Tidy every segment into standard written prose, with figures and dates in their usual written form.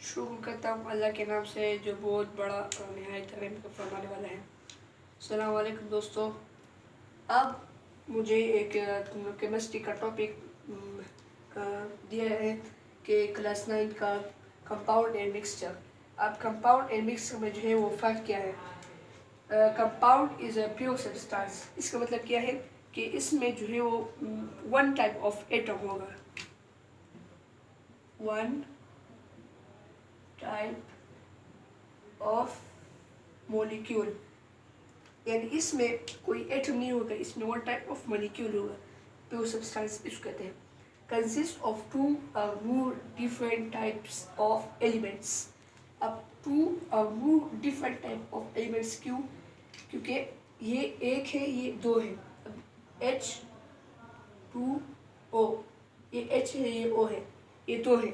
शुक्र करता हूँ अल्लाह के नाम से जो बहुत बड़ा नहायत रहम का फरमाने वाला है। अस्सलाम वालेकुम दोस्तों। अब मुझे एक केमिस्ट्री का टॉपिक दिया है कि क्लास 9 का कंपाउंड एंड मिक्सचर। अब कंपाउंड एंड मिक्सचर में जो है वो फ़र्क क्या है। Compound is a pure substance. इसका मतलब क्या है कि इसमें जो है वो वन टाइप ऑफ एटम होगा, वन टाइप ऑफ मोलिक्यूल, यानी इसमें कोई एटम नहीं होगा, इसमें वन टाइप ऑफ मोलिक्यूल होगा। प्योर सब्सटेंस इसको कहते हैं। कंसिस्ट ऑफ टू और more different types of elements. अब टू और more different type of elements क्यों? क्योंकि ये एक है, ये दो है। H2O, ये H है, ये O है, ये दो है।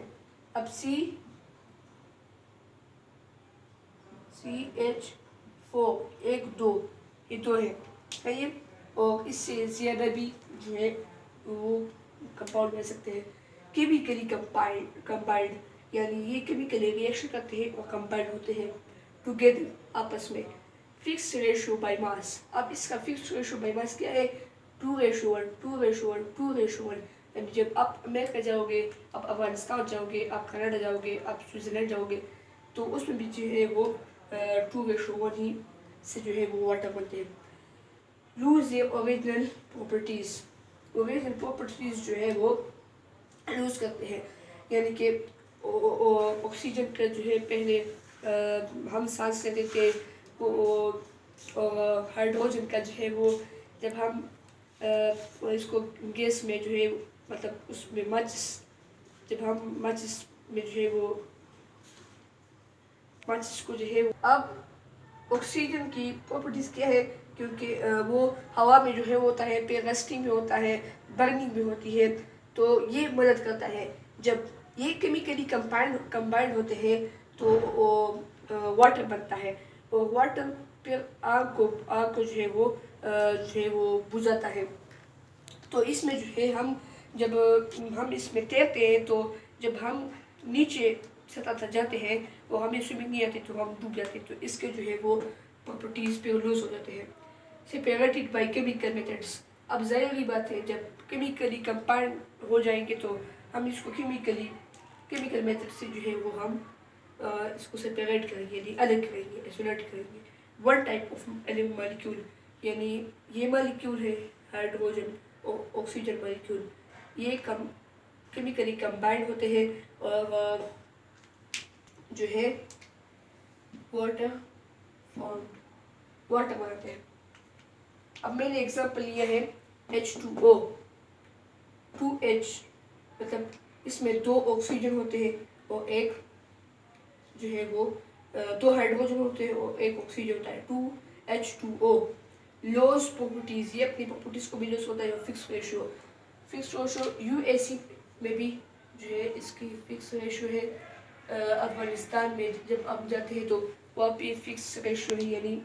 अब CH4 एक दो, ये दो है, सही है। और इससे ज़्यादा भी जो है वो कंपाउंड बन सकते हैं। केमिकली कंबाइंड, यानी ये केमिकली रिएक्शन करते हैं और कंबाइंड होते हैं टुगेदर आपस में। Fix ratio by mass. अब इसका फिक्स रेशियो बाय मास क्या है? 2:1, 2:1, 2:1। यानी जब आप अमेरिका जाओगे, आप अफगानिस्तान जाओगे, आप कनाडा जाओगे, आप स्विट्ज़रलैंड जाओगे, तो उसमें भी जो है वो 2:1 ही से जो है वो वाटर बनते हैं। Lose their original properties. Original properties जो है वो लूज करते हैं, यानी कि ऑक्सीजन का जो है पहले हम सांस लेते थे, और हाइड्रोजन का जो है वो जब हम इसको गैस में जो है मतलब उसमें जब हम माचिस में जो है वो माचिस को जो है अब ऑक्सीजन की प्रॉपर्टीज़ क्या है? क्योंकि वो हवा में जो है होता है, फिर रस्टिंग में होता है, बर्निंग में होती है, तो ये मदद करता है। जब ये केमिकली कंबाइंड होते हैं तो वाटर बनता है, और वाटर फिर आग को जो है वो बुझाता है। तो इसमें जो है जब हम इसमें तैरते हैं, तो जब हम नीचे सतह तक जाते हैं और हमें स्विमिंग नहीं आती तो हम डूब जाते हैं, तो इसके जो है वो प्रॉपर्टीज़ पे लूज हो जाते हैं। Separated by chemical methods. अब ज़ाहिर बात है, जब केमिकली कंपाउंड हो जाएंगे तो हम इसको केमिकल मेथड से जो है वो हम इसको सेपरेट करेंगे, यानी अलग करेंगे, आइसोलेट करेंगे। वन टाइप ऑफ मॉलिक्यूल, यानी ये मॉलिक्यूल है हाइड्रोजन और ऑक्सीजन मॉलिक्यूल, ये केमिकली कंबाइंड होते हैं और जो है वाटर बनाते हैं। अब मैंने एग्जांपल लिया है H2O, 2H, मतलब इसमें दो ऑक्सीजन होते हैं और एक जो है वो दो हाइड्रोजन होते हैं और एक ऑक्सीजन होता है, 2H2O। लॉस प्रॉपर्टीज़, ये अपनी प्रॉपर्टीज़ को भी लॉस होता है। और फिक्स रेशियो UAC में भी जो है इसकी फिक्स रेशियो है। अफगानिस्तान में जब आप जाते हैं तो वहाँ पे फिक्स रेशियो है, यानी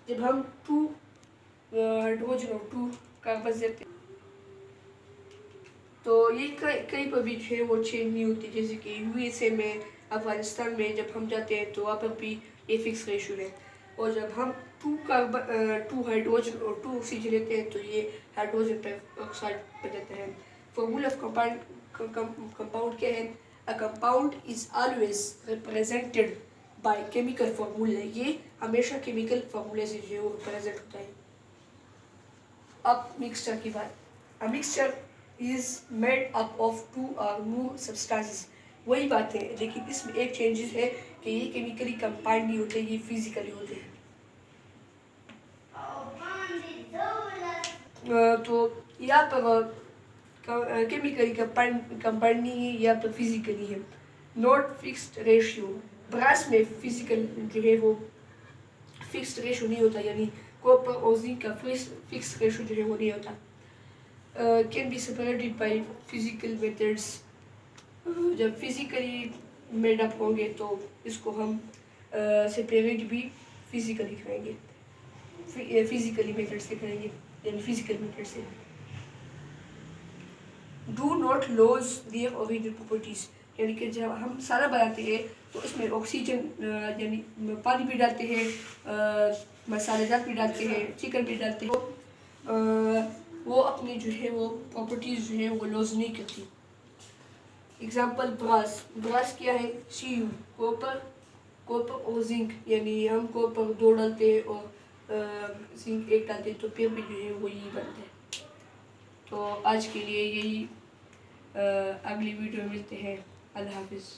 जब हम 2 हाइड्रोजन और 2 कार्बन देते हैं तो ये कहीं पर भी जो है वो चेंज नहीं होती। जैसे कि USA में, अफगानिस्तान में जब हम जाते हैं तो वहाँ पर भी ये फिक्स रेशियो है। और जब हम 2 हाइड्रोजन और 2 ऑक्सीजन लेते हैं तो ये हाइड्रोजन पर ऑक्साइड बन जाता है। फॉर्मूला ऑफ कंपाउंड क्या है? A compound is always represented by chemical formula. ये हमेशा केमिकल फार्मूले से जो है वो रिप्रेजेंट होता है। अब मिक्सचर की बात। A mixture is made up of 2 और मोर सब्सटेंसेस। वही बात है, लेकिन इसमें एक चेंजेस है कि ये केमिकली कंबाइंड नहीं होते, ये फिजिकली होते हैं। तो यहाँ पर केमिकली कंबाइंड नहीं है, यहाँ पर फिजिकली है। Not fixed ratio. ब्रास में फिजिकल जो है वो फिक्स्ड रेशियो नहीं होता, यानी कॉपर और जिंक का फिक्स रेशियो जो है वो नहीं होता। Can be separated by physical methods. जब फिजिकली मेड अप होंगे तो इसको हम सेपरेट भी फिजिकली करेंगे, फिजिकली मेथड से करेंगे, यानी फिजिकल मेथड से। Do not loss their original properties, यानी कि जब हम मसाला बनाते हैं तो इसमें ऑक्सीजन यानी पानी भी डालते हैं, मसालेदार भी डालते हैं, चिकन भी डालते हैं, वो अपनी जो है वो प्रॉपर्टीज़ जो है वो लॉस नहीं करती। एग्जांपल ब्रास क्या है? Cu, कॉपर और जिंक, यानी हम कॉपर 2 डालते हैं और जिंक 1 डालते हैं तो फिर भी जो है वो यही बनता है। तो आज के लिए यही, अगली वीडियो में मिलते हैं। अल्लाह हाफिज़।